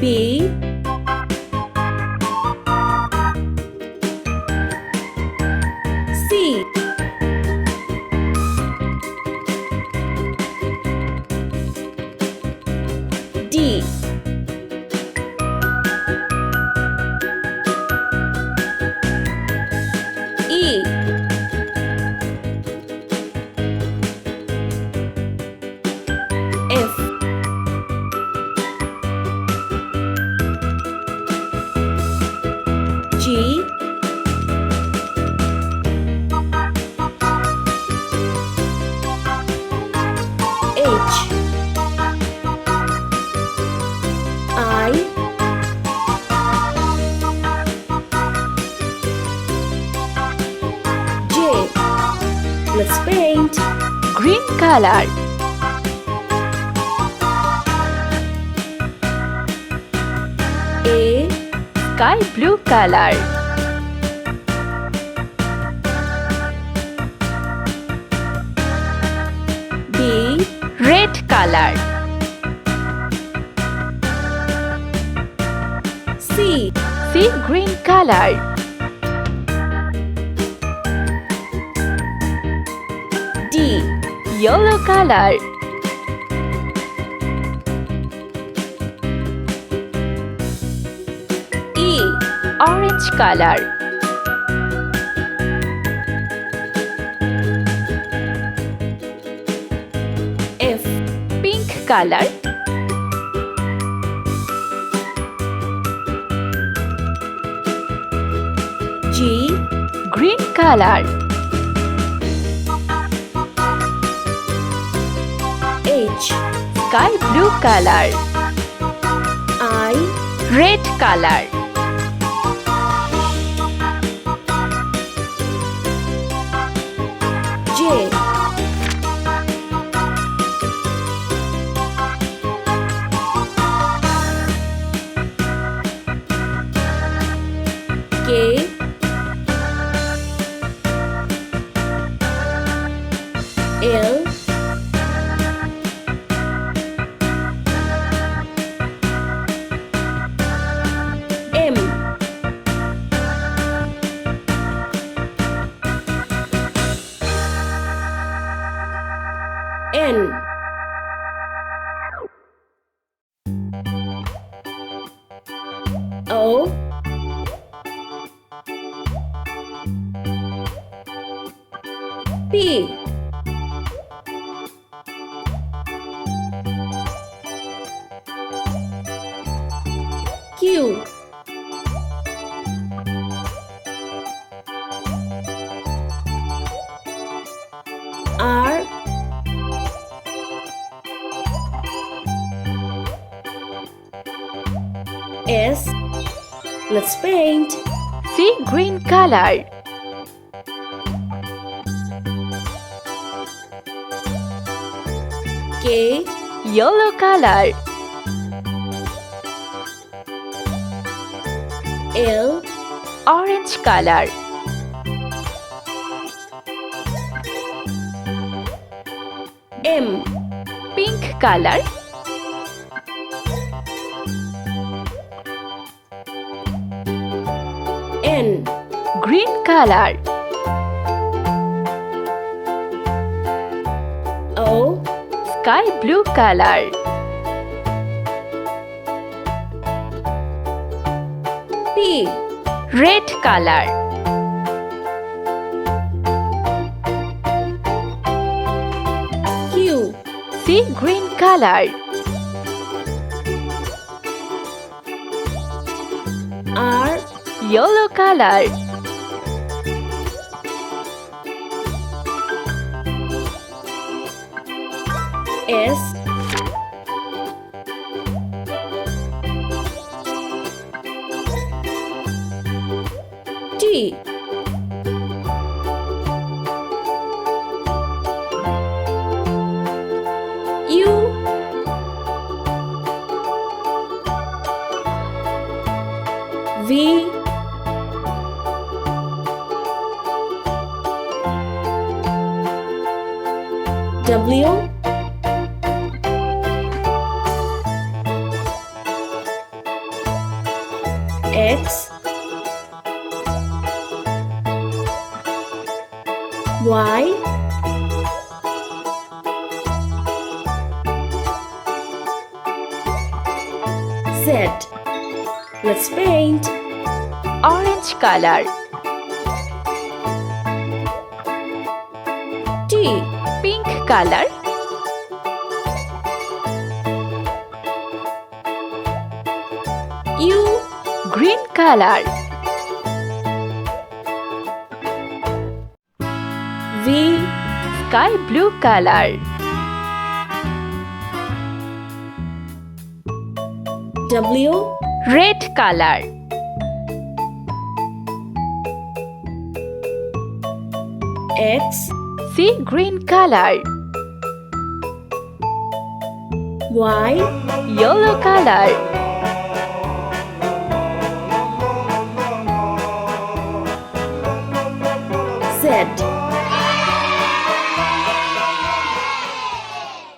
B C D E F G H I J. Let's paint. Green color. A Sky blue color. B Red color. C Sea green color. D Yellow color. E Orange color. F Pink color. G Green color. H Sky blue color. I Red color. J K L M N O P Q R S. Let's paint. Sea green color. K Yellow color. L Orange color. M Pink color. N Green color. O Sky blue color. P Red color. Q Sea green color. R Yellow color. S T U V W X, Y, Z. Let's paint. Orange color. T, Pink color. U, Green color. V, Sky blue color. W, Red color. X, Sea green color. Y, Yellow color. Z.